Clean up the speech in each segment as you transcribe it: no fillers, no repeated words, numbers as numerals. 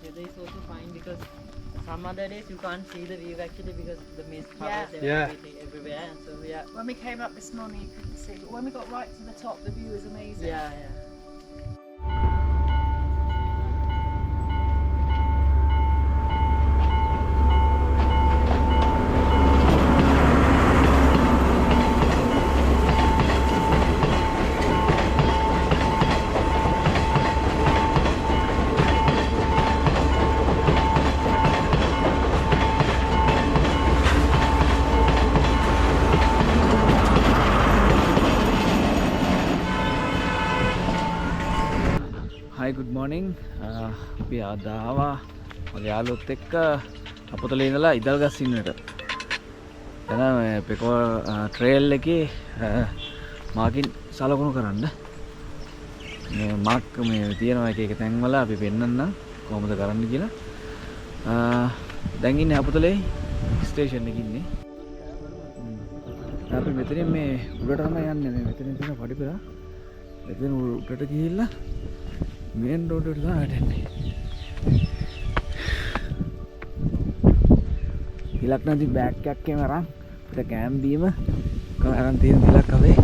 weather is also fine because some other days you can't see the view actually because the mist Yeah. covers Yeah. everything everywhere. So yeah, When we came up this morning, you couldn't see. But when we got right to the top, the view was amazing. yeah. Hi, good morning. අපි අද ආවා මගේ යාළුවොත් එක්ක අපතලේ ඉඳලා ඉදල්ගස්සින්නට. එතන මේ පෙකෝ trail එකේ මාකින් සලකුණු කරන්න. මේ මාක් මේ තියෙනවා එක එක තැන්වල අපි පෙන්නන්නම් කොහොමද කරන්න කියලා. දැන් ඉන්නේ අපතලේ ස්ටේෂන් එකේ ඉන්නේ. අපි මෙතනින් මේ උඩට තමයි යන්නේ. මේ මෙතනින් තියෙන පඩිපෙළ. මෙතන උඩට ගිහිල්ලා මේන් රෝඩ් එකට තමයි වැටෙන්නේ. ඉලක් නැති බෑග් එකක් එම අරන් අපිට කෑම් බීම කොහම අරන් තියෙන ඉලක් අපේ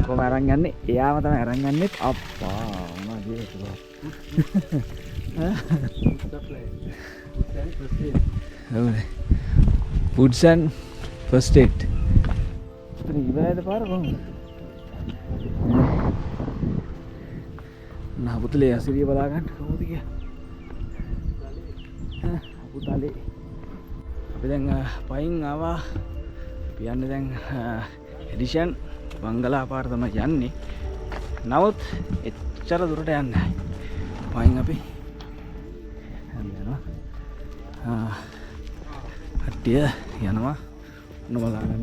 කොහම අරන් යන්නේ එයාම තමයි අරන් යන්නේ අප්පා මොනවා ජීවිත foods and first aid ඉතින් ඉවරද පාර කොහොමද nah පුතලේ අසිරිය බලා ගන්න කොහොමද කියලා පුතලේ අපි දැන් පයින් ආවා අපි යන්නේ දැන් එඩිෂන් බංගලා පාර තමයි යන්නේ නමුත් එච්චර දුරට යන්නේ නැහැ පයින් අපි යනවා හට්ටිය යනවා උන බලා ගන්න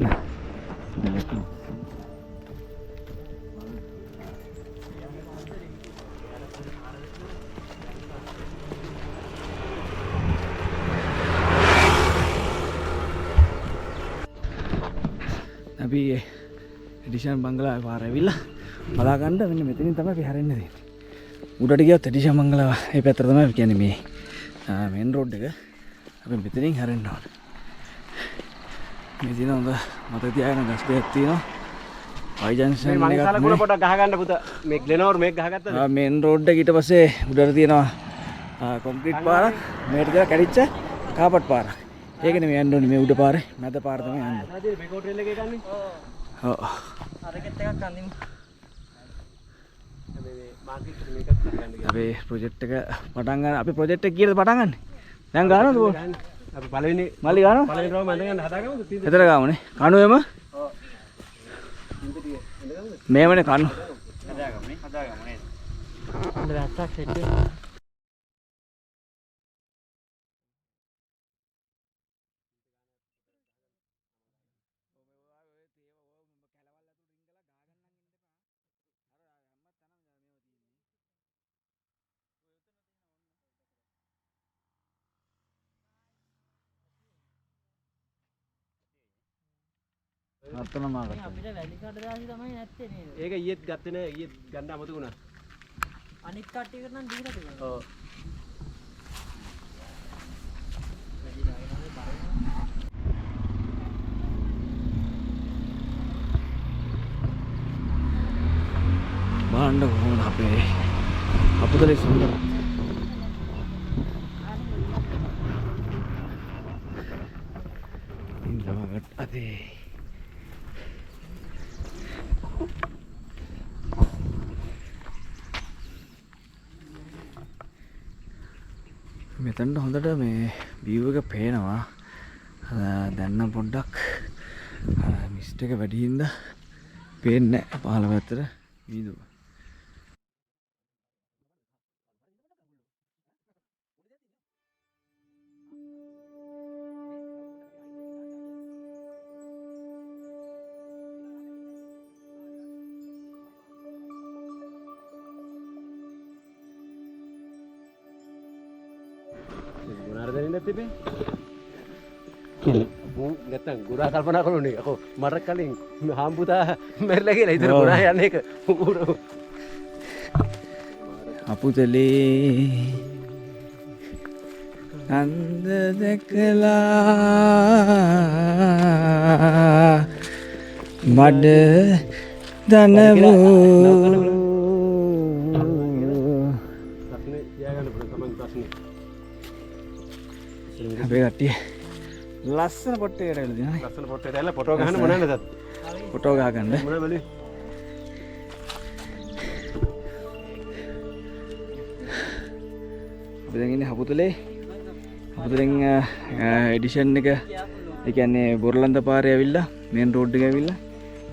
අපි එඩිෂන් බංගලා පාර ඇවිල්ලා බලා ගන්න මෙන්න මෙතනින් තමයි අපි හැරෙන්න තියෙන්නේ. උඩට ගියොත් එඩිෂන් බංගලා මේ පැත්තට තමයි අපි කියන්නේ මේ මේන් රෝඩ් එක. අපි මෙතනින් හැරෙන්න ඕනේ. මේ දින හොඳ මතක තියාගන්න ගස් දෙකක් තියෙනවා. වයි ජන්ක්ෂන් එකක්. මේ මංගල පොඩක් ගහ ගන්න පුතා. මේ ග්ලෙනෝර් මේක ගහගත්තද? මේන් රෝඩ් එක ඊට පස්සේ උඩට තියෙනවා කොන්ක්‍රීට් පාරක්. මේකට දාලා කැඩිච්ච කාපට් පාරක්. ඒකනේ මේ යන්න ඕනේ මේ උඩ පාරේ මැද පාර තමයි යන්නේ. හරිද බේකෝ ට්‍රේල් එකේ ගන්නේ? ඔව්. අරකට එකක් අඳිමු. මේ මාකට් එක මේකත් ගන්න ගියා. අපේ ප්‍රොජෙක්ට් එක පටන් ගන්න අපි ප්‍රොජෙක්ට් එක කීයද පටන් ගන්න? දැන් ගන්නවද බෝ? අපි පළවෙනි මල්ලි ගන්නවා? පළවෙනි රෝම ඇඳ ගන්න හදාගමුද? එතන ගාමුනේ. කණුවෙම? ඔව්. මේවනේ කණු. හදාගමු නේද? අන්න වැස්සක් සෙට් වෙනවා. නත්තන මාකට. අපිට වැලි කඩදාසි තමයි නැත්තේ නේද? ඒක ඊයේත් ගත්තේ නෑ ඊයේත් ගන්න අමතක වුණා. අනිත් කට්ටියකට නම් දීලා තියෙනවා. ඔව්. බලන්න කොහොමද අපේ අපතලේ සුන්දර. ඉන්දමකට අදේ. මෙතනට හොඳට මේ view එක පේනවා. දැන් නම් පොඩ්ඩක් මිස්ට් එක වැඩි හින්දා පේන්නේ නැහැ පහළ පැත්තට වීදුව. මොනාරද දෙන්නේ තිබේ? නැත්තම් ගුරා කල්පනා කරුනේ අකෝ මර කලින් හාම්පුතා මැරිලා කියලා ඉතින් ගුරා යන්නේ එක අපුතලේ කන්ද දැකලා මඩ දනවෝ අපේ කට්ටිය ලස්සන පොට්ටේ කරලා දෙනවා නේ. ලස්සන පොට්ටේ දාලා ෆොටෝ ගහන්න මොනවද තත්? ෆොටෝ ගහගන්න. මොනවද බලේ? අපි දැන් ඉන්නේ හපුතලේ. හපුතලෙන් එඩිෂන් එක ඒ කියන්නේ බොරලන්ද පාරේ ඇවිල්ලා මේන් රෝඩ් එක ඇවිල්ලා.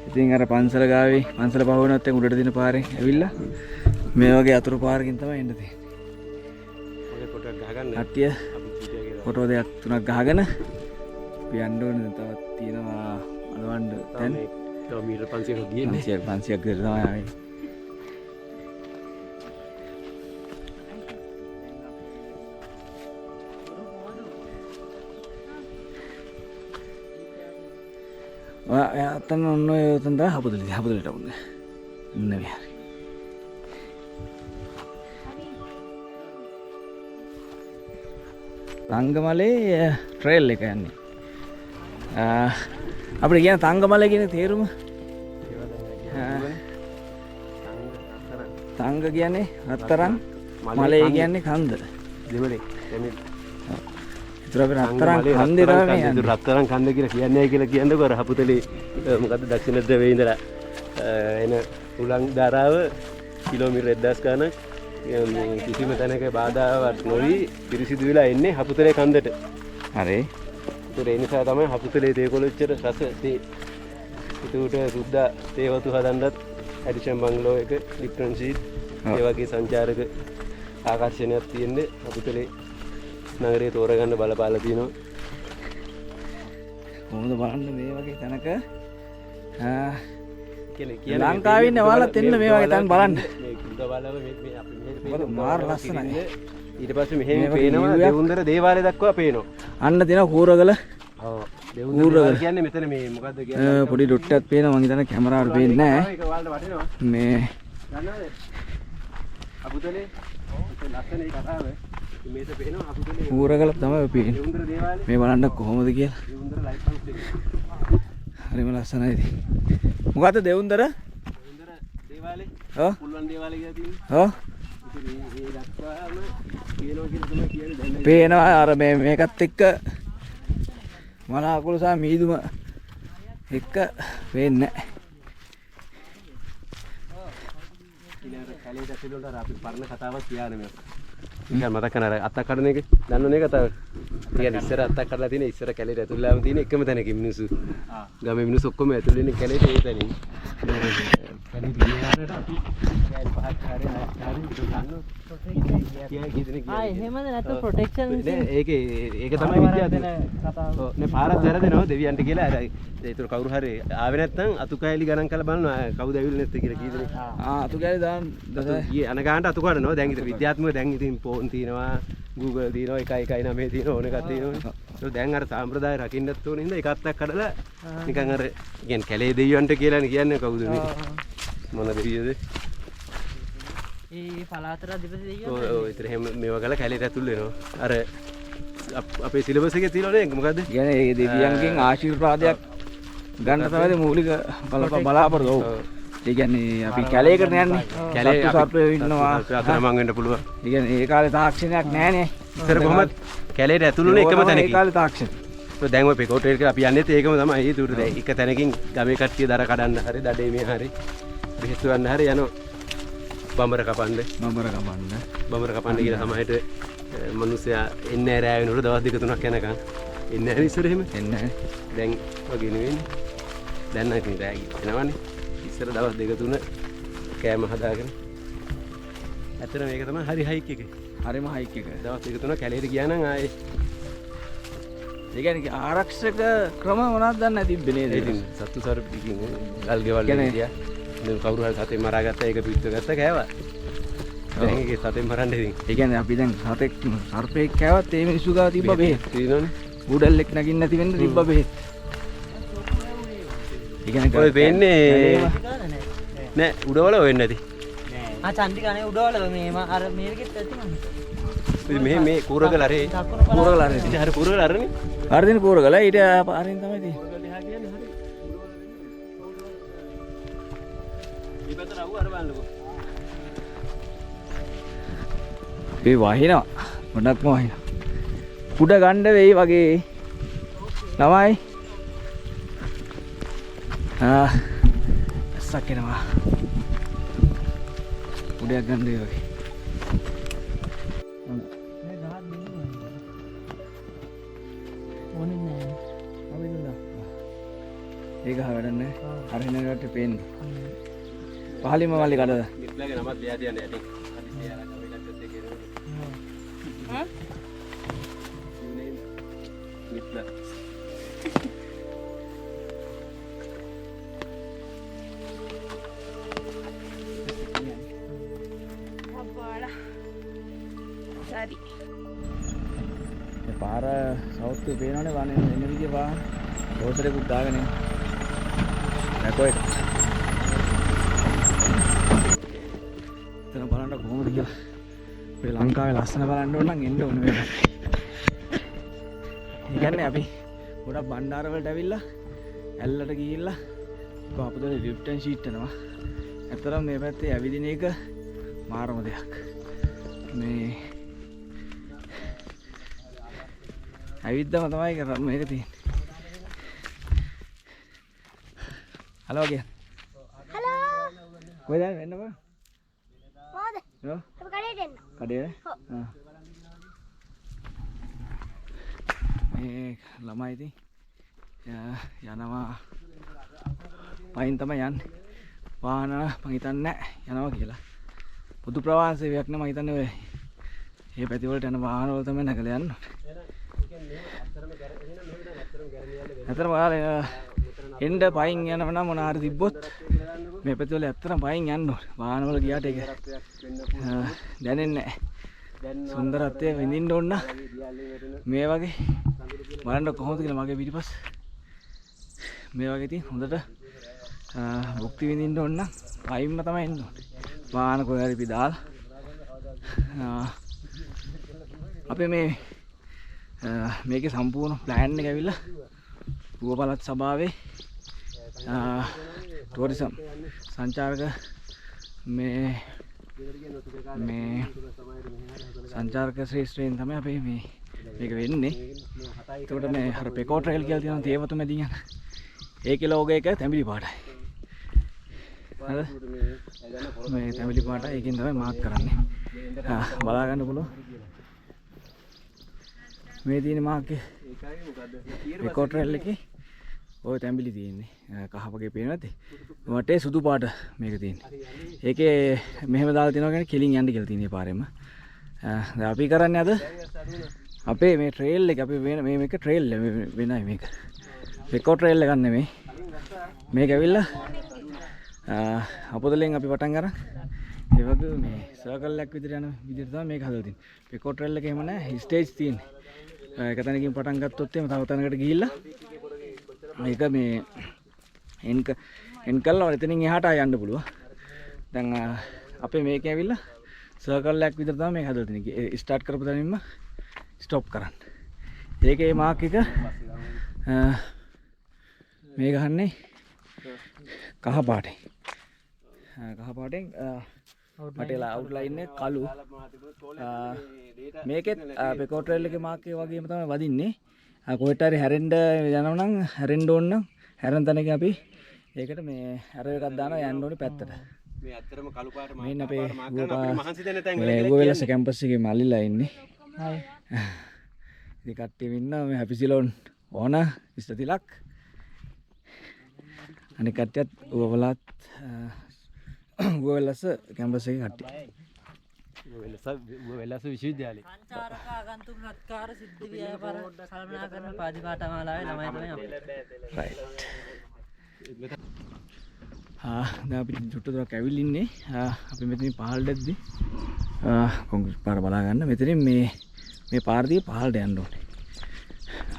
ඉතින් අර පන්සල ගාවේ පන්සල පහුවෙනවත් දැන් උඩට දින පාරේ ඇවිල්ලා මේ වගේ අතුරු පාරකින් තමයි එන්න තියෙන්නේ. ඔය ෆොටෝ ගහගන්න. කට්ටිය ෆොටෝ දෙකක් තුනක් ගහගෙන අපි යන්න ඕනේ. තවත් තියෙනවා අලවන්න දැන් තව මීටර් 500ක් ගියන්නේ. 500ක් විතර තමයි ආවේ. අතන ඔන්න ඔය උතන තමයි හපුදලට වුණේ. නෙවෙයි හරි. තංගමලේ ට්‍රේල් එක යන්නේ. අපිට කියන තංගමල කියන තේරුම තංග කියන්නේ රත්තරන් මලේ කියන්නේ කන්ද. දෙමලේ. දෙමෙල්. ඒතර අපි රත්තරන් කන්දේ තමයි යන්නේ. රත්තරන් කන්ද කියලා කියන්නේ කියලා කියන්නකො අර හපුතලේ මොකද්ද දක්ෂිණ ද්‍රවයේ ඉඳලා එන උලං ධාරාව කිලෝමීටර් 1000 ගණක් කිසිම තැනක බාධාවක් නොවි පිරිසිදු වෙලා එන්නේ හපුතලේ කන්දට. හරි. ඒ නිසා තමයි හපුතලේ තේකොළොච්චර රස තේ. ඒකට සුද්දා තේ වතු හදන්නත් ඇඩිෂන් බංගලෝ එක ලිප්ටන් සීට් ඒ වගේ සංචාරක ආකර්ෂණයක් තියෙන්නේ හපුතලේ නගරේ තෝරගන්න බලපාලා තියෙනවා. කොහොමද බලන්න මේ වගේ තැනක ලංකාවේ ඉන්න ඔයාලත් එන්න මේ වගේ තැන් බලන්න. මේ කුඩ බලව මේ අපි මොකද මාර ලස්සනයි. ඊට පස්සේ මෙහෙම පේනවා දෙවුන්දර දේවාලය දක්වා පේනවා. අන්න තියෙනවා කූරගල. ඔව් දෙවුන්දර දේවාලය කියන්නේ මෙතන මේ මොකද්ද කියන්නේ? පොඩි ඩොට්ටක් පේනවා මං හිතන්නේ කැමරාවට පේන්නේ නැහැ. ඒක ඔයාලට වටිනවා. මේ දන්නවද? අපුතලේ ලස්සන ඒ කතාව මේක පේනවා අපුතලේ කූරගල තමයි පේන්නේ. දෙවුන්දර දේවාලය මේ බලන්න කොහොමද කියලා. දෙවුන්දර ලයිට් හවුස් එක. හරිම ලස්සනයි ඉතින්. මොකද්ද දෙවුන්දර? දෙවුන්දර දේවාලය. ඔව්. පුල්වන් දේවාලය කියලා තියෙන්නේ. ඔව්. ඉතින් මේ දක්වාම කියනවා කියලා තමයි කියන්නේ දැන්. පේනවා අර මේකත් එක්ක මල අකුළු සහ මීදුම එක්ක වෙන්නේ නැහැ. ඉතින් කැලේට ඇතුළට අර අපි පරණ කතාවක් කියන්නේ මේක. ඉතින් මතක කරන අර අත්තක් කඩන එක දන්නවනේ කතාව. ඉතින් ඉස්සර අත්තක් කඩලා තියෙන ඉස්සර කැලේට ඇතුළලාම තියෙන එකම තැනක මිනිස්සු. ගමේ මිනිස්සු ඔක්කොම ඇතුළේ ඉන්නේ කැලේට ඒ තැනින්. කැලේ ගියාට අපි කැලේ පහක් හරිය එහෙමද නැත්නම් ප්‍රොටෙක්ෂන් ඒක තමයි විද්‍යාව. ඔව් නේ පාරක් වැරදෙනවා දෙවියන්ට කියලා අර ඒතර කවුරු හරි ආවේ නැත්නම් අතු කැලි ගණන් කරලා බලනවා කවුද ඇවිල්ලා නැත්තේ කියලා කීදෙනෙක්. අතු කැලි දාන්න ඊ අන ගන්නට අතු කඩනවා. දැන් ඉතින් විද්‍යාත්මකව දැන් ඉතින් ෆෝන් තියෙනවා Google තියෙනවා 119 තියෙනවා ඕන එකක් තියෙනවා. ඒක දැන් අර සාම්ප්‍රදාය රකින්නත් ඕන හින්දා එක අත්තක් කඩලා නිකන් අර කියන්නේ කැලේ දෙවියන්ට කියලා කියන්නේ කවුද මේ මොන දෙවියද? ඒ පළාතට අධිපති දෙයියෝ. ඔව් ඒතර එහෙම මේවා ගාලා කැලේට ඇතුල් වෙනවා. අර අපේ සිලබස් එකේ තියෙනවනේ මොකද්ද? කියන්නේ ඒ දෙවියන්ගෙන් ආශිර්වාදයක් ගන්න තමයි මූලික බලාපොරොත්තු. ඔව්. ඒ කියන්නේ අපි කැලේකට යන්නේ. කැලේ සර්පයෝ ඉන්නවා. අතරමං වෙන්න පුළුවන්. ඒ කියන්නේ ඒ කාලේ තාක්ෂණයක් නැහනේ. ඉතර කොහමද කැලේට ඇතුළුනේ එකම තැනකින්. ඒ කාලේ තාක්ෂණ. ඒක දැන් ඔය පෙකෝට් එකට අපි යන්නේත් ඒකම තමයි. ඒ දුර දැන් එක තැනකින් ගමේ කට්ටිය දර කඩන්න හරි දඩේ මේ හරි බෙහෙත් වන්න හරි යනවා. බඹර කපන්න කියලා සමහරට මිනිස්සයා එන්නේ රෑ වෙනකොට දවස් දෙක තුනක් යනකම් එන්නේ නැහැ ඉස්සර එහෙම එන්නේ නැහැ. දැන් වගේ නෙවෙයිනේ. දැන් නම් ඉතින් රෑ එනවනේ. ඉස්සර දවස් දෙක තුන කෑම හදාගෙන. ඇත්තට මේක තමයි හරි හයික් එක. හරිම හයික් එක. දවස් දෙක තුන කැලේට ගියා නම් ආයේ ඒ කියන්නේ ආරක්ෂක ක්‍රම මොනවද දන්නේ තිබ්බේ නේද? ඉතින් සත්තු සර්පිකින් ගල් ගෙවල් ගියා. දැන් කවුරු හරි සතේ මරාගත්තා ඒක පිට්ට ගත්තා කෑවා. දැන් ඒකේ සතෙන් මරන්න ඉතින්. ඒ කියන්නේ අපි දැන් සතෙක් සර්පෙක් කෑවත් ඒ මිනිස්සු ගාව තිබ්බ බෙහෙත්. තියෙනවනේ. උඩල්ලෙක් නගින්න නැති වෙන්න තිබ්බ බෙහෙත්. ඒ කියන්නේ ඔය වෙන්නේ නෑ උඩවල වෙන්නේ නැති. චන්දි කනේ උඩවල මේම අර මේකෙත් ඇති මම. මේ කූරගල අරේ. කූරගල අරේ. ඉතින් හරි කූරගල අරනේ. හරි දින කූරගල ඊට පාරෙන් තමයි තියෙන්නේ. කූරගල දිහා කියන්නේ හරි. මේ පැත්තට ආව අර බලන්නකෝ. ඒ වහිනවා. ගොඩක්ම වහිනවා. උඩ ගන්න වෙයි වගේ. ළමයි. ඇස්සක් එනවා. උඩයක් ගන්න වෙයි වගේ. ඒක හවඩන්නේ හරිනකට පේන්නේ. පහලින්ම මල්ලි කඩද? මිත්ලාගේ නමත් ලියා තියන්නේ ඇති. හරි සියාලා කවෙලක්වත් එකේ නේද? Hah? මිත්ලා. Apalah. Sari. මේ පාර සවුත් එකේ පේනවනේ වනේ එන විදිය පාන. රෝසරේකුත් දාගෙන නැකෝ එක. එතන බලන්න කොහොමද කියලා. අපේ ලංකාවේ ලස්සන බලන්න ඕන නම් එන්න ඕනේ මේකට. ඒ කියන්නේ අපි ගොඩක් බණ්ඩාර වලට ඇවිල්ලා ඇල්ලට ගිහිල්ලා කොහොමද ලිෆ්ට් ඇන් ෂීට් යනවා. ඇත්තටම මේ පැත්තේ ඇවිදින එක මාරම දෙයක්. මේ ඇවිද්දම තමයි මේක තියෙන්නේ. හලෝ කිය. හලෝ. කොහෙද එන්න බෑ? මොකද? යෝ. අපි කඩේට එන්න. කඩේ? ආ. මේ ළමයි ඉතින් යනවා පයින් තමයි යන්නේ. වාහන මං හිතන්නේ නැහැ යනවා කියලා. පොදු ප්‍රවාහන සේවයක් නේ මං හිතන්නේ ඔය. මේ පැති වලට යන වාහන වල තමයි නැගලා යන්නේ. ඇත්තටම ඔයාලා එන්න පයින් යනවා නම් මොන හරි තිබ්බොත් මේ පැති වල ඇත්තටම පයින් යන්න ඕනේ. වාහන වල ගියාට ඒක දැනෙන්නේ නැහැ. සුන්දරත්වය විඳින්න ඕන නම් මේ වගේ බලන්න කොහොමද කියලා මගේ පිටිපස්ස මේ වගේ තියෙන හොඳට භුක්ති විඳින්න ඕන නම් පයින්ම තමයි එන්න ඕනේ. වාහන කොහේ හරි පිදාලා අපේ මේකේ සම්පූර්ණ ප්ලෑන් එක ඇවිල්ලා රුව පළාත් සභාවේ ටූරිසම් සංචාරක මේ සංචාරක ශ්‍රේෂ්ඨයෙන් තමයි අපේ මේක වෙන්නේ. ඒකට මේ අර පෙකෝ ට්‍රේල් කියලා තියෙනවා තේවතු මැදින් යන. ඒකේ ලෝගෝ එක තැඹිලි පාටයි. හරිද? මේ තැඹිලි පාටයි ඒකෙන් තමයි මාක් කරන්නේ. බලා ගන්න පුළුවන්. මේ තියෙන මාක් එක පෙකෝ ට්‍රේල් එකේ ඔය තැඹිලි තියෙන්නේ. කහ වගේ පේනවද? වටේ සුදු පාට මේක තියෙන්නේ. ඒකේ මෙහෙම දාලා තියනවා කියන්නේ කෙලින් යන්න කියලා තියෙන පාරෙම. දැන් අපි කරන්නේ අද අපේ මේ ට්‍රේල් එක අපි මේක ට්‍රේල් වෙනයි මේක. පෙකෝ ට්‍රේල් එකක් නෙමෙයි. මේක ඇවිල්ලා අපොදලෙන් අපි පටන් ගන්න. ඒ වගේ මේ සර්කල් එකක් විතර යන විදිහට තමයි මේක හදලා තියෙන්නේ. පෙකෝ ට්‍රේල් එක එහෙම නැහැ ස්ටේජ් තියෙන්නේ. එක තැනකින් පටන් ගත්තොත් එහෙම තව තැනකට ගිහිල්ලා මේක මේ එන් කළා එතනින් එහාට යන්න පුළුවන්. දැන් අපේ මේක ඇවිල්ලා සර්කල් එකක් විතර තමයි මේක හදලා තියෙන්නේ. ස්ටාර්ට් කරපු තැනින්ම ස්ටොප් කරන්න. ඒකේ මාක් එක මේ ගහන්නේ කහ පාටෙන්. කහ පාටෙන් මටේලා අවුට්ලයින් එක කළු. මේකෙත් පෙකෝ ට්‍රේල් එකේ මාක් එක වගේම තමයි වදින්නේ. කොහෙට හරි හැරෙන්න යනවා නම් හැරෙන්න ඕන නම් හැරෙන තැනක අපි ඒකට මේ ඇරෝ එකක් දානවා යන්න ඕනේ පැත්තට. මේ ඇත්තටම කළු පාට මෙන්න අපේ මහන්සි දෙන තැන් වල ගුවෙලස කැම්පස් එකේ මල්ලිලා ඉන්නේ. හයි. ඉතින් කට්ටියම ඉන්නවා මේ හැපි සිලෝන් ඕන ඉස්තිලක්. අනික කට්ටියත් ගුවලත් ගුවෙලස කැම්පස් එකේ කට්ටිය. වෙලස විශ්වවිද්‍යාලේ සංචාරක ආගන්තුක සත්කාර සිද්ධ ව්‍යාපාර කළමනාකරන පාදිපාඨමාලාවේ ළමයි තමයි අපි. රයිට්. දැන් අපි චුට්ට දුරක් ඇවිල්ලා ඉන්නේ. අපි මෙතනින් පහළට ඇද්දි කොන්ක්‍රීට් පාර බලා ගන්න. මෙතනින් මේ පාර දිගේ පහළට යන්න ඕනේ.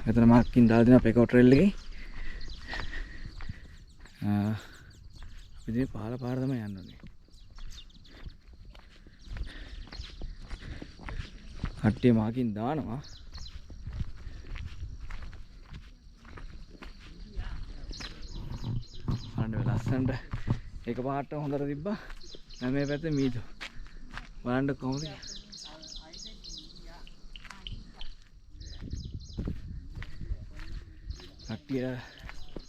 මෙතන මාක්කින් දාලා දෙනවා පෙකෝ ට්‍රේල් එකේ. අපි ඉතින් පාර තමයි යන්න ඕනේ. කට්ටිය මාකින් දානවා. අන්න ලස්සනට එක පාට හොඳට තිබ්බා. දැන් මේ පැත්තේ මීතු. බලන්න කොහොමද? කට්ටිය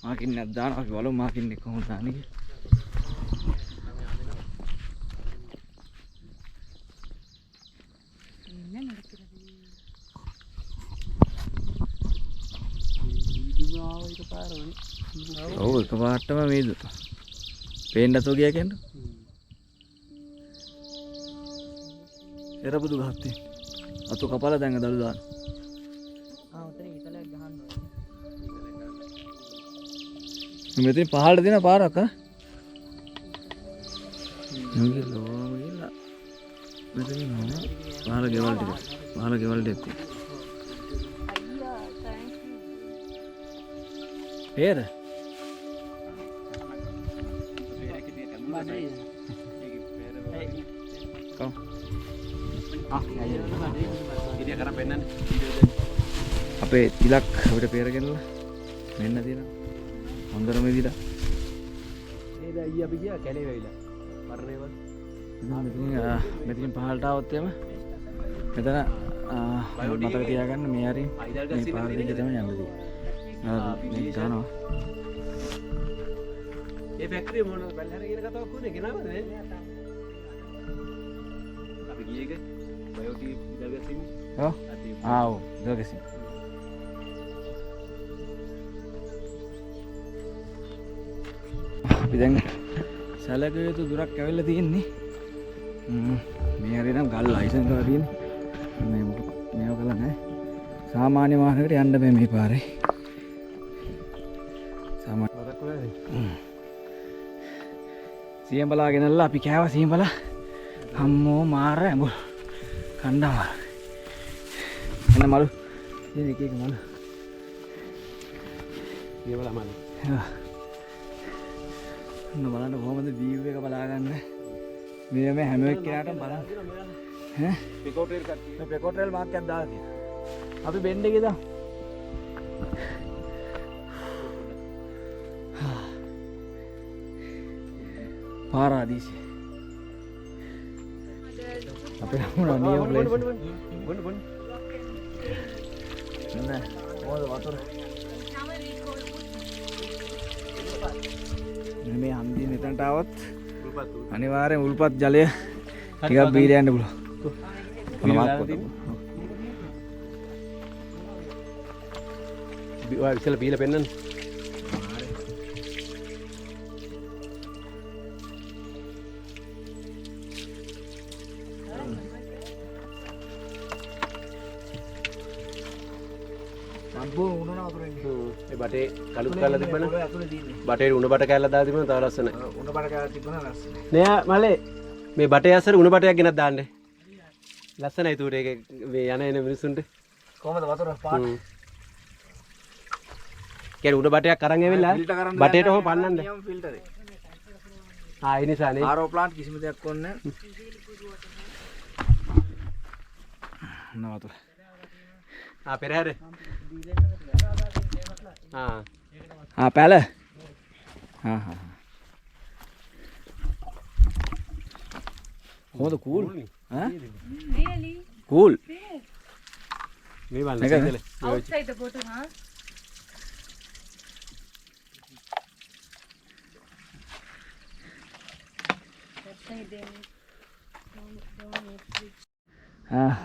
මාකින් නැත් දානවා. අපි බලමු මාකින් එක කොහොමද දාන්නේ කියලා. ඔව් එකපාරටම මේදු. පේන්න නැතුව ගියා කියන්නේ. එරබුදු ගහත්තේ. අතු කපලා දැන් දළු දාන. උතන ඊතලයක් ගහන්න මෙතන පහළට දෙන පාරක් ආ. නුගේ ලෝම ගිහලා. මෙතන නෝ පහළ ගෙවල් ටික. පහළ ගෙවල් ටික. ඒර අපේ තිලක් අපිට පේරගෙනලා මෙන්න තියෙනවා හොඳටම විදිහට නේද අයියා අපි ගියා කැලේ වෙයිලා පරණේවල් මෙතනින් පහළට આવොත් එම මෙතන මතක තියාගන්න මේ හරින් මේ පාර දිගේ තමයි යන්න තියෙන්නේ මේ ගන්නවා ඒ ෆැක්ටරිය මොන බල්හර කියන කතාවක් කොහොමද ගෙනාවද නේ අපි ගියේක බයෝටි ඉදගසින් ඔව් ආව් ඉදගසින් අපි දැන් සැලකිය යුතු දුරක් ඇවිල්ලා තියෙන්නේ මේ හරිය නම් ගල් ලයිසන් කරලා තියෙන්නේ මේ මේව කළා නෑ සාමාන්‍ය වාහනයකට යන්න බෑ මේ පාරේ සාමාන්‍ය මතක වෙන්නේ සියඹලා ගෙනල්ලා අපි කෑවා සියඹලා අම්මෝ මාර ඇඹුල් කණ්ඩාම එන්න මලු ඉතින් එක එක මලු සියඹලා මලු ඔන්න බලන්න කොහොමද වීව් එක බලා ගන්න මේ හැම එක්කෙනාටම බලන්න ඈ පිකෝටේල් කට්ටිය මේ පෙකොට්‍රෙල් මාක්කයක් දාලා තියෙනවා අපි බෙන්ඩ් එකේ දාමු පාරාදීසි අපේ හමුණා නියම ප්ලේස් බොන්න නෑ මොකද වතුර මේ හන්දිය මෙතනට આવොත් අනිවාර්යෙන් උල්පත් ජලය ටිකක් බීලා යන්න පුළුවන් මොනවත් පොත ඔය ඉතල බීලා පෙන්නන්න සම්පූර්ණ උණන වතුරෙන් ඒ බටේ කලුත් කරලා තිබ්බන ඇතුලේ තියෙන්නේ බටේ උණ බට කැල්ල දාලා තිබුණා තව ලස්සනයි උණ බඩ කාලා තිබුණා ලස්සනයි නෑ මලේ මේ බටේ අස්සර උණ බටයක් ගෙනත් දාන්න ලස්සනයි තූර ඒක මේ යන එන මිනිස්සුන්ට කොහමද වතුර පාට කියන්නේ උණ බටයක් අරන් ඇවිල්ලා බටේට හොම පන්නන්න නියම ෆිල්ටර් එක ආ ඒ නිසානේ ආරෝ ප්ලාන්ට් කිසිම දෙයක් ඕනේ නැහැ වතුර ආ පෙරහැර පැල කොහොමද කූල් ඈ Really? කූල් මේ බලන්න Nega. සීතල Outside the bottom, huh? That's why they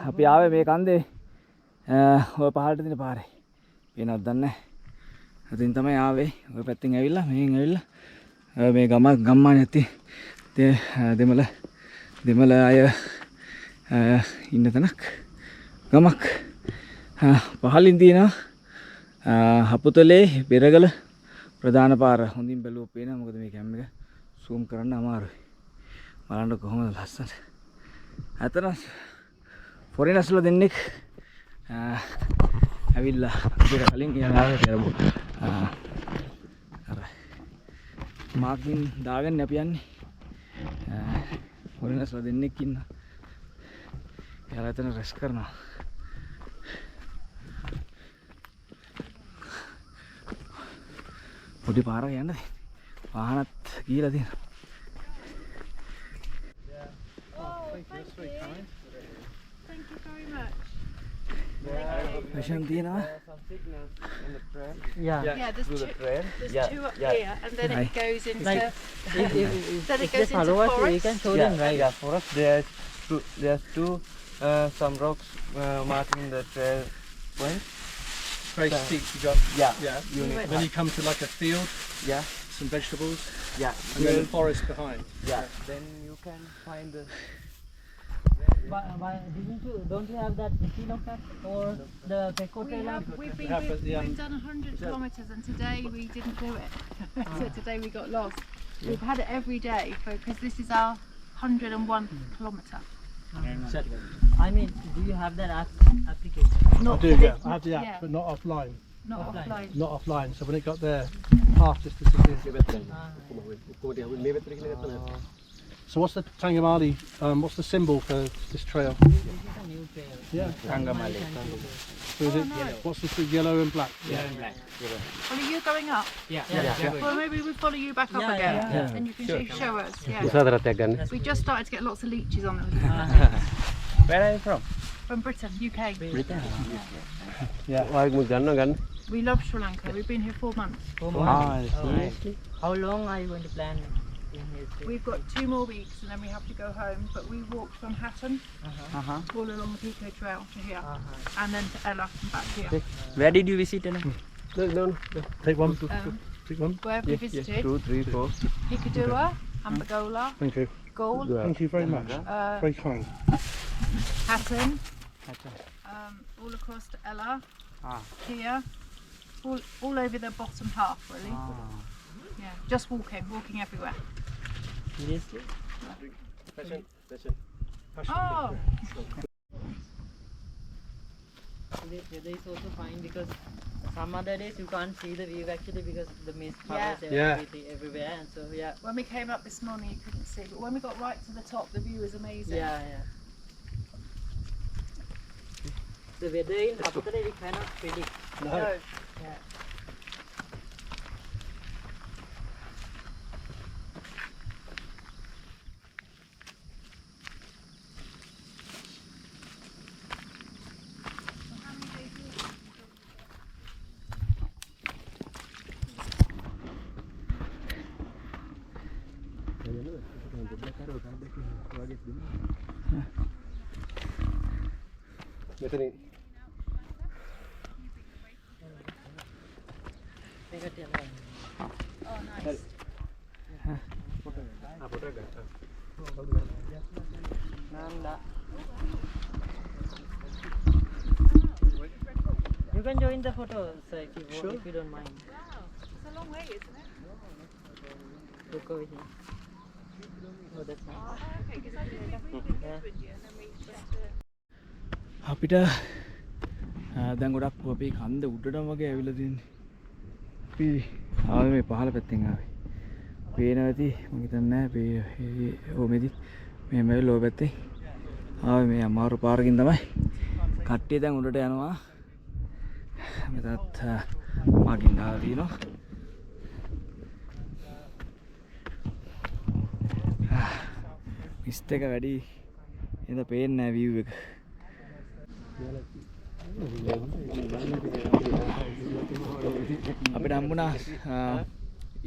අපි ආවේ මේ කන්දේ ඔය පහළට තියෙන පාරේ වෙනවද දන්නේ නැහැ. අතින් තමයි ආවේ ඔය පැත්තෙන් ඇවිල්ලා මෙහෙන් ඇවිල්ලා මේ ගම්මාන ඇති දෙමළ අය ඉන්න තැනක් ගමක් පහළින් තියෙනවා හපුතලේ බෙරගල ප්‍රධාන පාර හොඳින් බැලුවොත් පේනවා මොකද මේ කැම් එක zoom කරන්න අමාරුයි බලන්න කොහොමද ලස්සන අතන ෆොරිනර්ස්ලා දෙන්නෙක් ඇවිල්ලා අපිට කලින් කියලා කරමු අර මාකින් දාගෙන අපි යන්නේ ෆොරිනර්ස්ලා දෙන්නෙක් ඉන්නවා එයාලා එතන රෙස් කරනවා පොඩි පාරක් යන්න වාහනත් ගිහලා තියෙනවා. Thank you very much. Passion තියෙනවා. Yeah. Yeah, there's two, there's two up here, and then Right. it goes into. Like if Then it if goes they follow into us, we forest. can show them, right? Yeah, for us there's two some rocks marking the trail point. Very steep. You got Yeah. And then you come to like a field, Yeah. some vegetables, Yeah. and then the forest behind. Yeah. Then you can find the Don't you have that Equinox app or the Pecco We Trail have, app? we've been, have we've, the, we've done 100 kilometres, and today we didn't do it. So today we got lost. We've had it every day because this is our 101 kilometre. I mean, do you have that application? Not I do, for yeah. this- I have the app, yeah, but not offline. not offline. offline. Not offline. So when it got there, half just disappeared. So what's the Tangamali? What's the symbol for this trail? This is a new trail. Yeah. Tangamali. So is it, what's the yellow and black? Well, are you going up? Yeah. Well, maybe we follow you back up Yeah, again, yeah. and you can show us. Yeah. උසාදරත්යක් ගන්න. We just started to get lots of leeches on them Where are you from? from Britain, UK. ඔයාලට මුත් ගන්නවා ගන්න. We love Sri Lanka. We've been here 4 months. How long are you going to plan in here? We've got 2 more weeks, and then we have to go home. But we walked from Hatton all along the Pico Trail to here, and then to Ella and back here. Where did you visit? Take one. Um, Take one. where have we visited? 2, 3, 4. Hikkaduwa, Ambagola, Thank you. Gaul, Thank you very much. Very kind. Hatton, all across to Ella, here, all over the bottom half, really. Yeah, just walking everywhere. Seriously? Oh, Weather is also fine because some other days you can't see the view actually because the mist Yeah. covers Yeah. everything everywhere, and so yeah. when we came up this morning, you couldn't see, but when we got right to the top, the view is amazing. Yeah. The weather in Haputala we cannot predict. No. Yeah. මෙතනින් ඒකට යනවා. Oh, nice. Nanda. You can join the photo, sir, if you want, if you don't mind. It's a long way, isn't it? Look over here. Oh, that's nice. Okay, because I didn't think we could Yeah. with you, and then we just. අපිට දැන් ගොඩක් අපේ කන්ද උඩටම වගේ ඇවිල්ලා තියෙන්නේ. අපි ආවේ මේ පහළ පැත්තෙන් ආවේ. පේනවා ඇති මම හිතන්නේ නැහැ ඕමෙදි මෙහෙම වෙලා ලෝ පැත්තේ ආවේ මේ අමාරු පාරකින් තමයි. කට්ටිය දැන් උඩට යනවා. මෙතනත් මාකින් ආවා තියෙනවා. මිස්ට් එක වැඩි එඳ පේන්නේ නැහැ view එක. අපිට හම්බුණා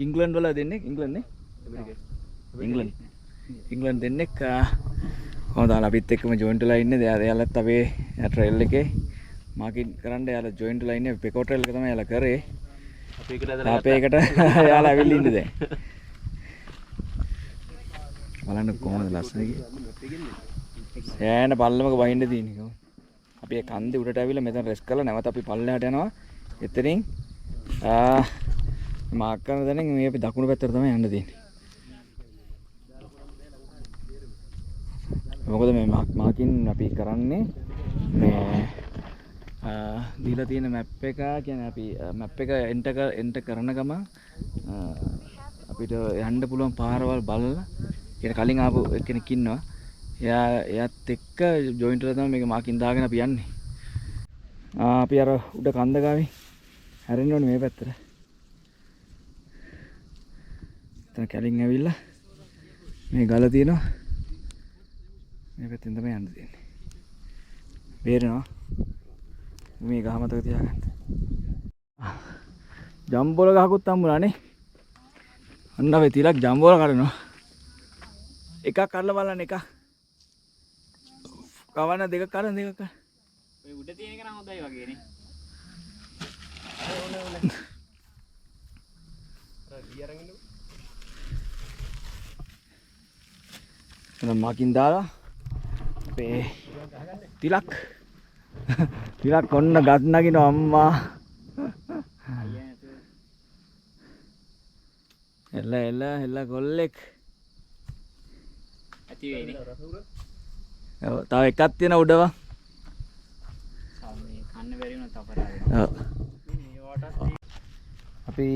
ඉංග්ලන්ඩ් වල දෙන්නෙක් ඉංග්ලන්ඩ් දෙන්නෙක් කොහොමද අපිත් එක්කම ජොයින්ට් වෙලා ඉන්නේ. එයාලත් අපේ ට්‍රේල් එකේ මාකින් කරන්න එයාලා ජොයින්ට් වෙලා ඉන්නේ. පෙකෝ ට්‍රේල් එක තමයි එයාලා කරේ. අපේ එකට එයාලා ඇවිල්ලා ඉන්නේ දැන්. බලන්න කොහොමද ලස්සන කියේ. ඈන පල්ලමක වහින්න තියෙන්නේ. අපි ඒ කන්දේ උඩට ඇවිල්ලා මෙතන රෙස්ට් කරලා නැවත අපි පල්ලෙහාට යනවා. එතනින් මාක් කරන තැනින් මේ අපි දකුණු පැත්තට තමයි යන්න තියෙන්නේ. මොකද මේ මාකින් අපි කරන්නේ මේ දීලා තියෙන මැප් එක කියන්නේ අපි මැප් එක එන්ටර් කරන ගමන් අපිට යන්න පුළුවන් පාරවල් බලලා කියන කලින් ආපු කෙනෙක් ඉන්නවා. එයාත් එක්ක ජොයින්ට් වෙලා තමයි මේක මාකින් දාගෙන අපි යන්නේ. අපි අර උඩ කන්ද ගාවේ හැරෙන්න ඕනේ මේ පැත්තට. එතන කැලින් ඇවිල්ලා මේ ගල තියෙනවා. මේ පැත්තෙන් තමයි යන්න තියෙන්නේ. බේරෙනවා. මේ ගහ මතක තියාගන්න. ජම්බෝල ගහකුත් හම්බුණානේ. අන්න අපි තිලක් ජම්බෝල කඩනවා. එකක් කඩලා බලන්න එකක්. කවන්න දෙකක් කඩන දෙකක් කඩන. ඔය උඩ තියෙන එක නම් හොඳයි වගේනේ. එනම් මාකින් දාලා අපේ තිලක් ඔන්න ගස් නගිනවා අම්මා. එල්ල කොල්ලෙක් ඇති වෙයිනේ. ඔව් තව එකක් තියෙන උඩව. මේ කන්න බැරි වුණා තපරා. ඔව්. අපි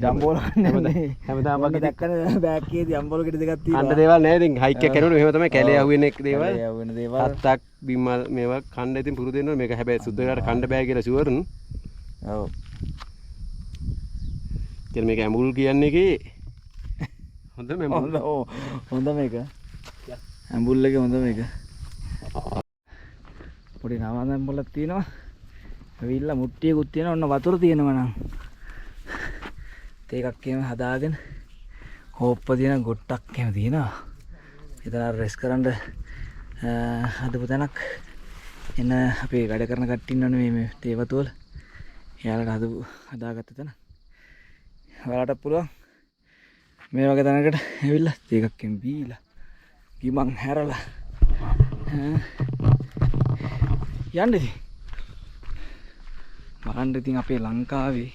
ජම්බෝල හැමදාම වගේ දැක්කන බෑග් එකේ ජම්බෝල ගෙඩි දෙකක් තියෙනවා. කණ්ඩ දේවල් නැහැ. ඉතින් හයික් එක කරනකොට මෙහෙම තමයි කැලේ අහුවෙන එක දේවල්. කැලේ අහුවෙන දේවල්. අත්තක් බිමල් මේවා කණ්ඩ ඉතින් පුරුදු වෙනවා. මේක හැබැයි සුද්ධ කණ්ඩ බෑ කියලා ෂුවර්න්. ඔව්. කියන මේක ඇඹුල් කියන්නේ කී හොඳ මෙඹුල්. හොඳ මේක. ඇඹුල් එකේ හොඳ මේක. පොඩි නවාදම් පොලක් තියෙනවා. ඇවිල්ලා මුට්ටියකුත් තියෙනවා. ඔන්න වතුර තියෙනවා නම්. ඒකක් එහෙම හදාගෙන හොප්ප තියෙන ගොට්ටක් එහෙම තියෙනවා. එතන රෙස් කරන්න හදපු තැනක්. එන අපේ වැඩ කරන කට්ටිය ඉන්නවනේ මේ තේවතු වල. එයාලට හදාගත්ත තැන. ඔයාලට පුළුවන් මේ වගේ තැනකට ඇවිල්ලා ඒකක් එහෙම බීලා ගිමන් හැරලා යන්න ඉතින්. බලන්න ඉතින් අපේ ලංකාවේ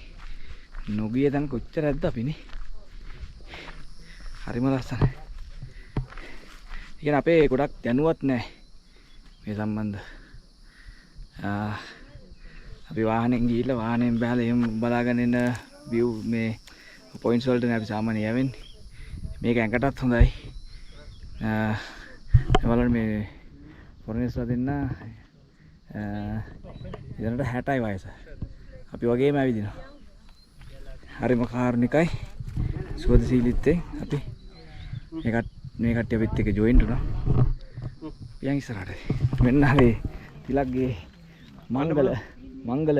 නොගිය තැන කොච්චර ඇද්ද අපිනේ. හරිම ලස්සනයි. ඉතින් අපේ ගොඩක් දැනුවත් නැහැ මේ සම්බන්ධ. අපි වාහනෙන් ගිහිල්ලා වාහනෙන් බහලා එහෙම බලාගෙන ඉන්න view මේ points වලට අපි සාමාන්‍යයෙන් යවෙන්නේ. මේක ඇඟටත් හොඳයි. බලන්න මේ ෆොරනර්ස්ලා දෙන්න ඉතනට 60යි වයස. අපි වගේම ඇවිදිනවා. හරිම කාරුණිකයි. සුවදශීලීත්වයෙන් අපි මේ කට්ටිය අපිත් එක්ක ජොයින් වුණා. පියන් ඉස්සරහට. මෙන්න හරි තිලක්ගේ මංගල මොනවද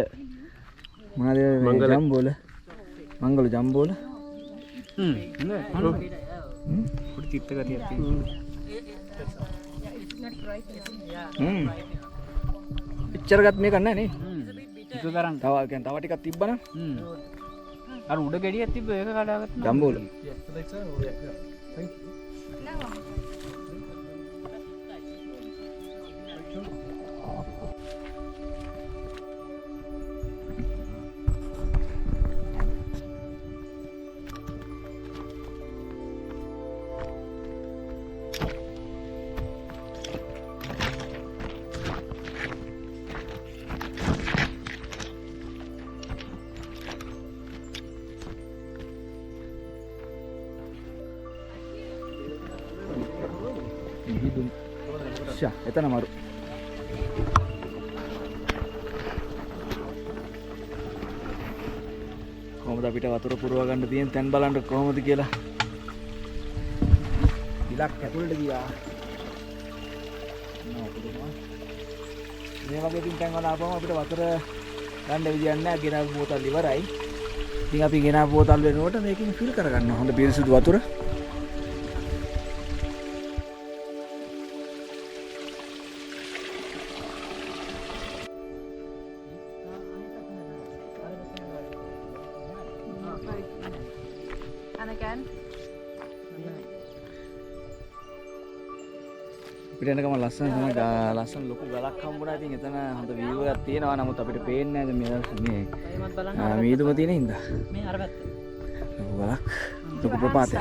ජම්බෝල මංගල ජම්බෝල පොඩි තිත්ත ගතියක් තියෙනවා. එච්චරගත් මේක නැහැ නේ. එක කරන් තව ටිකක් තිබ්බනම් අර උඩ ගෙඩියක් තිබ්බ ඒක කඩාගත්තා ජම්බෝල. එතන මරු කොහොමද අපිට වතුර පුරව ගන්න තියෙන තැන් බලන්න කොහොමද කියලා. ඉලක් ඇතුළට ගියා. මේ වගේ තින් තැන් වල ආපුවම අපිට වතුර ගන්න විදියක් නැහැ. ගෙනාවු බෝතල් ඉවරයි. ඉතින් අපි ගෙනාවු බෝතල් වෙනකොට මේකෙන් ෆිල් කරගන්න හොඳ පිරිසිදු වතුර. And again. අපිට එනකම ලස්සන ලොකු ගලක් හම්බුණා. ඉතින් එතන හොඳ view එකක් තියෙනවා. නමුත් අපිට පේන්නේ නැහැ මේ මීදුම තියෙන හින්දා. මේ අර පැත්ත. ලොකු ගලක් ලොකු ප්‍රපාතයක්.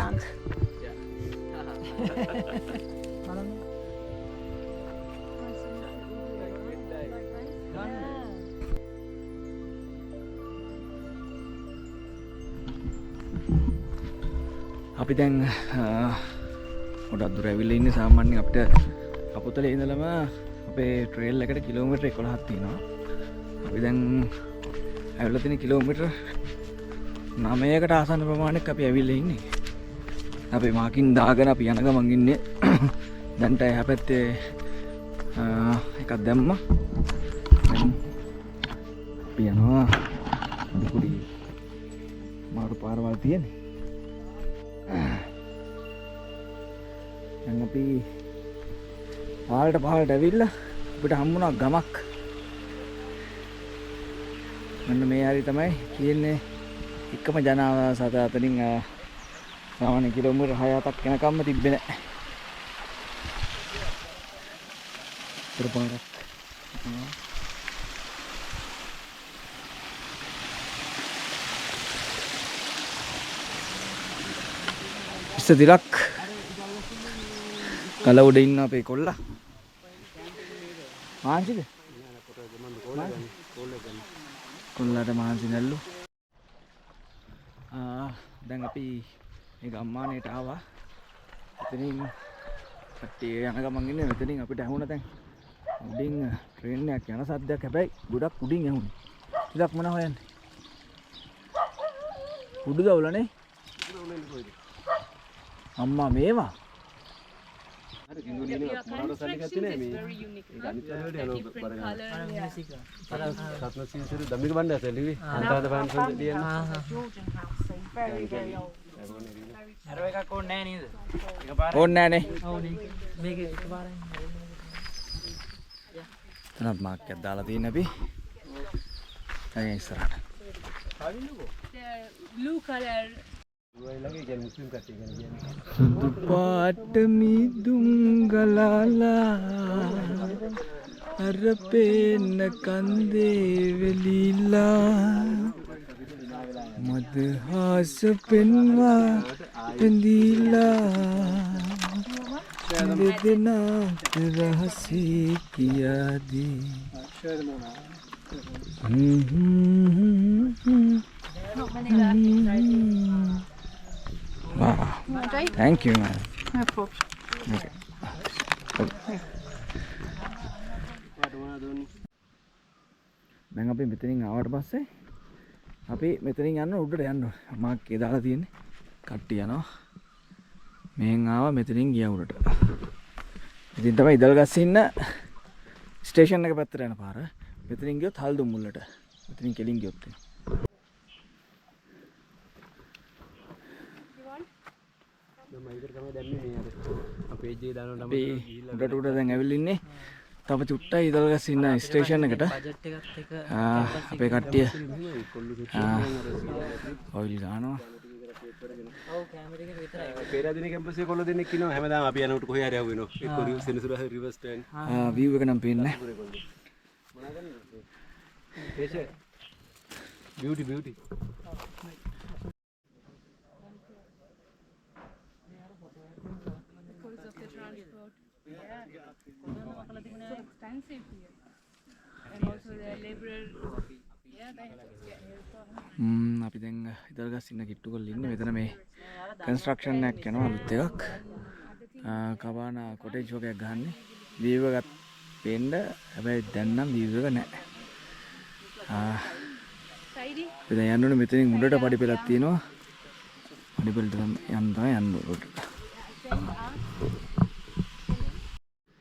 අපි දැන් ගොඩක් දුර ඇවිල්ලා ඉන්නේ. සාමාන්‍යයෙන් අපිට අපුතලේ ඉඳලම අපේ ට්‍රේල් එකට කිලෝමීටර් 11ක් තියෙනවා. අපි දැන් ඇවිල්ලා තියෙන කිලෝමීටර් 9කට ආසන්න ප්‍රමාණයක් අපි ඇවිල්ලා ඉන්නේ. අපි මාකින් දාගෙන අපි යන ගමන් ඉන්නේ. දැන්ට එහා පැත්තේ එකක් දැම්මා. දැන් අපි යනවා පොඩි මාරු පාරවල් තියෙන්නේ. දැන් අපි පාලට ඇවිල්ලා අපිට හම්බුණා ගමක්. මෙන්න මේ හරි තමයි කියන්නේ එකම ජනාවාස අතරින් සාමාන්‍ය කිලෝමීටර් 6-7ක් යනකම්ම තිබ්බේ නැහැ. පුරපාරක්. ඉස්සදිලක් කල උඩ ඉන්න අපේ කොල්ලා. මාංශිද? කොල්ලාට මාංශි නැල්ලු. දැන් අපි මේ ගම්මානයට ආවා. එතනින් කට්ටිය යන ගමන් ඉන්නේ. මෙතනින් අපිට ඇහුණා දැන් උඩින් ට්‍රේන් එකක් යන සද්දයක්. හැබැයි ගොඩක් උඩින් ඇහුණේ. ඉතින් මොන හොයන්නේ? උඩ ගවලනේ. අම්මා මේවා හරි කිංගුලිනේ මොනවාට සල්ලි ගත්තේ නෑ මේ. ඒක අනිත් වලට යනවා බරගන්න. සත්න සීසරු දම්මික බණ්ඩ ඇතලිවි. අන්තවද ෆාන්සන් දෙන්න. Georgian house, so very, very old. අර එකක් ඕනේ නෑ නේද? ඕනේ නෑනේ. ඔව් නේ. මේක එකපාරෙන් තනත් මාක්කයක් දාලා තියෙන අපි. දැන් ඉස්සරහට. The blue color. සුදු පාට මිදුංගලාලා අර පේන කන්දේ වෙලිලා මදහාස පෙන්වා පෙඳිලා දෙදෙනා රහසී කියාදී Not many left. Wow. Okay. Thank you, man. No problem. Okay. දැන් අපි මෙතනින් ආවට පස්සේ අපි මෙතනින් යන්න උඩට යන්න ඕනේ. මාක්කේ දාලා තියෙන්නේ. කට්ටිය යනවා. මෙහෙන් ආවා මෙතනින් ගියා උඩට. ඉතින් තමයි ඉදල්ගස්සේ ඉන්න ස්ටේෂන් එක පැත්තට යන පාර. මෙතනින් ගියොත් හල්දුම් මුල්ලට. මෙතනින් කෙලින් ගියොත් අපේ ජේ දානට අපි උඩට උඩ දැන් ඇවිල්ලා ඉන්නේ. තව චුට්ටයි ඉදල්ගස්සේ ඉන්න ස්ටේෂන් එකට. බජට් එකත් එක අපේ කට්ටිය ඔයිල් දානවා. ඔව් කැමරා එක විතරයි. පෙරදින කැම්පස්සේ කොල්ල දෙනෙක් ඉන්නවා. හැමදාම අපි යනකොට කොහේ හරි ආවෙනවා. එක්ක සෙනසුරා රිවර්ස් ටර්න්. view එක නම් පේන්නේ නැහැ. beauty Because of the transport. Yeah. So expensive here. And also the labourer. Yeah, they have to get here as well. අපි දැන් ඉදල්ගස් ඉන්න කිට්ටු කරලා ඉන්නේ. මෙතන මේ කන්ස්ට්‍රක්ෂන් එකක් යනවා අලුත් එකක්. කබානා කොටේජ් වගේක් ගහන්නේ. view එකත් පේන්න. හැබැයි දැන් නම් view එක නැහැ. Tidy. අපි දැන් යන්න ඕනේ මෙතනින් උඩට පඩි පෙළක් තියෙනවා. පඩි පෙළට යන්න උඩට.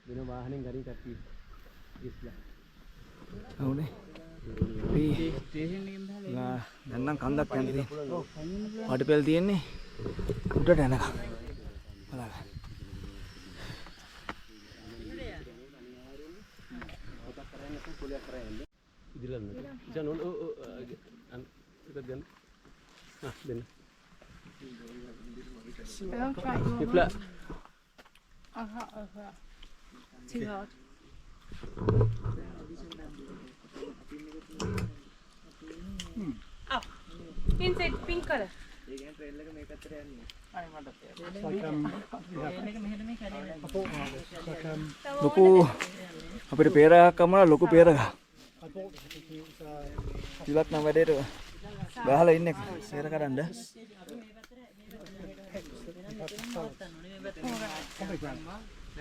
වෙන වාහනෙන් ගරි කට්ටිය ඉස්ලා. అవుනේ. අපි ස්ටේෂන් එකෙන් බහලා දැන් නම් කන්දක් යන්න තියෙන්නේ. පඩි පෙළ තියෙන්නේ උඩට යනකම්. බලන්න. ඉදිරියට යන්න. ඉතින් ඔන්න එකක් ගන්න. දෙන්න. Don't try it. ඉප්ලා. Too hard. Inside pink color. ලොකු අපිට පේරයක් කමලා ලොකු පේරයක්. ඉලක් නම් වැඩේට ගහලා ඉන්නේ සේර කරන්න.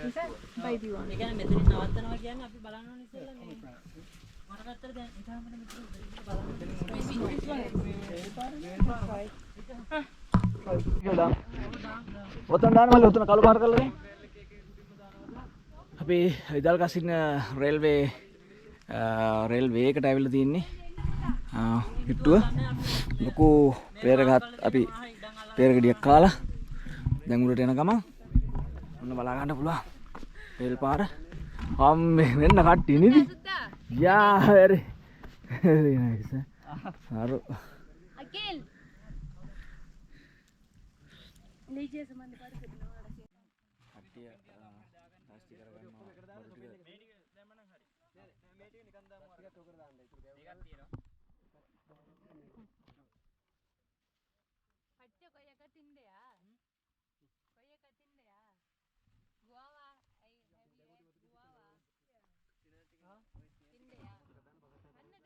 Is that baby one? ඒ කියන්නේ මෙතනින් නවත්තනවා කියන්නේ අපි බලන්න ඕනේ ඉස්සෙල්ලා මේ ඔතන දාන්න මල්ලි ඔතන කළු පාට කරලා දෙන්න. අපි ඉදල්ගසින් රේල්වේ එකට ඇවිල්ලා තින්නේ. පිට්ටුව ලොකු පෙරගත් අපි පෙරගඩියක් කාලා දැන් උඩට යන ගමන් ඔන්න බලා ගන්න පුළුවන් රේල් පාර. අම්මේ මෙන්න කට්ටිය නේද? යා very nice. සාරු. Akil. लीजिए सामान दिखा दो कितना वाला सीन කට්ටිය නාස්ති කරගන්නවා. පට්ටිය කොයි එක තින්දයා කොයි එක තින්දයා ගුවාවා අයි හැවියේ ගුවාවා තින්දයා අන්නද ඔයා පෙර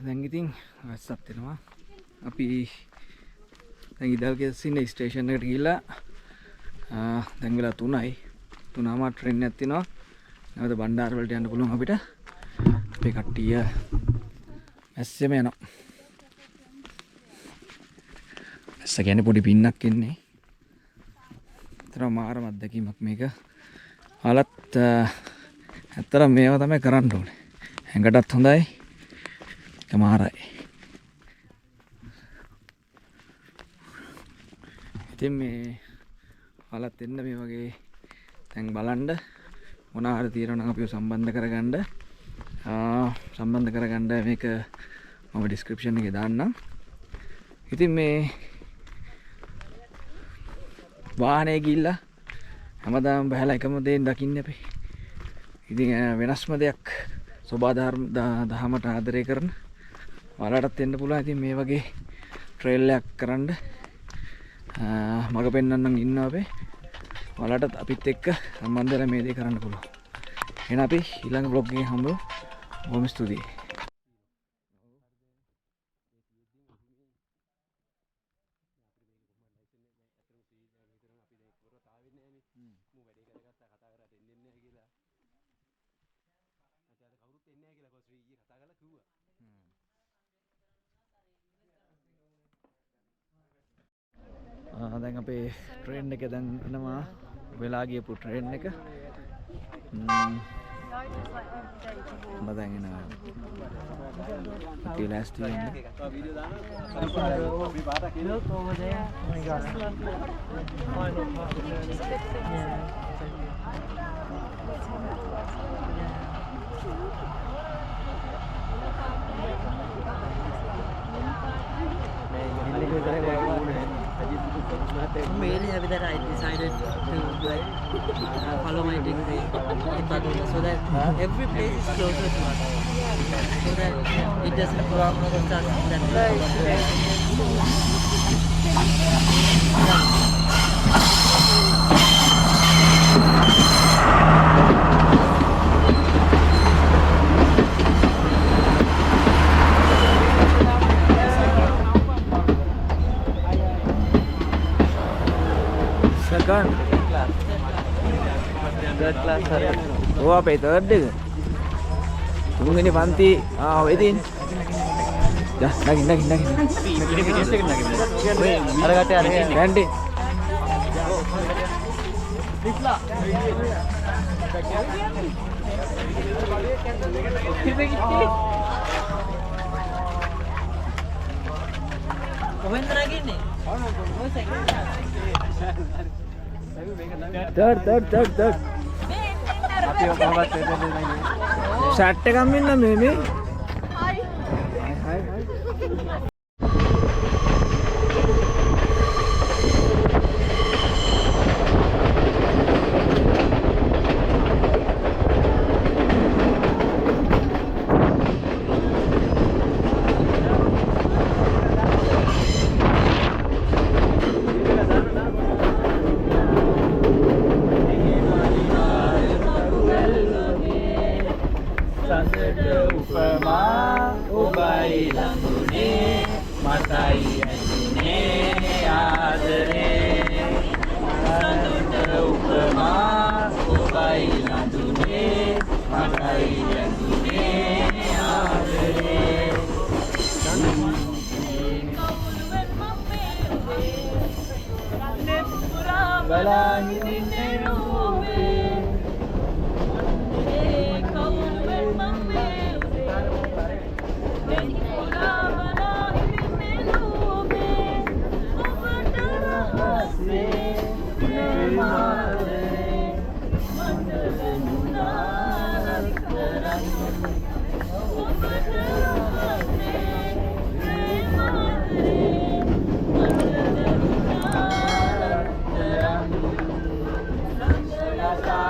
දැන් ඉතින් වැස්සක් දෙනවා. අපි දැන් ඉදල්ගසින් ස්ටේෂන් එකට ගිහිල්ලා දැන් වෙලා 3යි. 3ම ට්‍රේන් එකක් තියෙනවා. නැවත බණ්ඩාර වලට යන්න පුළුවන් අපිට. අපේ කට්ටිය ඇස්සෙම යනවා. ඇස්ස කියන්නේ පොඩි පින්නක් ඉන්නේ. තරම මාරම අත්දැකීමක් මේක. හලත් ඇත්තටම මේවා තමයි කරන්න ඕනේ. හැඟටත් හොඳයි. කමාරයි. ඉතින් මේ හලත් එන්න මේ වගේ තැන් බලන්න මොනවා හරි තියෙනවා නම් අපිව සම්බන්ධ කරගන්න මේක මම ඩිස්ක්‍රිප්ෂන් එකේ දාන්නම්. ඉතින් මේ වාහනේ ගිහිල්ලා හැමදාම බහලා එකම දේ දකින්න අපි. ඉතින් වෙනස්ම දෙයක් සෝබාදහමට ආදරය කරන ඔයාලටත් එන්න පුළුවන්. ඉතින් මේ වගේ ට්‍රේල් එකක් කරන්න මග පෙන්වන්නම් ඉන්නවා අපේ. ඔයාලටත් අපිත් එක්ක සම්බන්ධ වෙලා මේ දේ කරන්න පුළුවන්. එහෙනම් අපි ඊළඟ vlog එකේ හම්බෙමු. බොහොම ස්තුතියි. දැන් අපේ ට්‍රේන් එක දැන් එනවා වෙලා ගියපු ට්‍රේන් එක. දැන් එනවා. අපි last වෙන්නේ. Look over there. Oh my god. I'm really happy that I decided to like follow my degree in Badula so that every place is closer to us, so that it doesn't cost us that Second class. Third class hari. Oh apa itu third deh? Tunggu ini panti. Wait in. Dah, lagi. Ini video second lagi. Ada kata ada. Ganti. කොහෙන්ද නගින්නේ? ඔය second Third. Tapi apa buat lagi? Shot එකක් මෙන්න මේ. ලඟුනේ මතයි ඇතුනේ ආදරේ සතුට උපමා ඔබයි ලඳුනේ මතයි ඇතුනේ ආදරේ බලා හිඳින්නේ රූපේ Bye.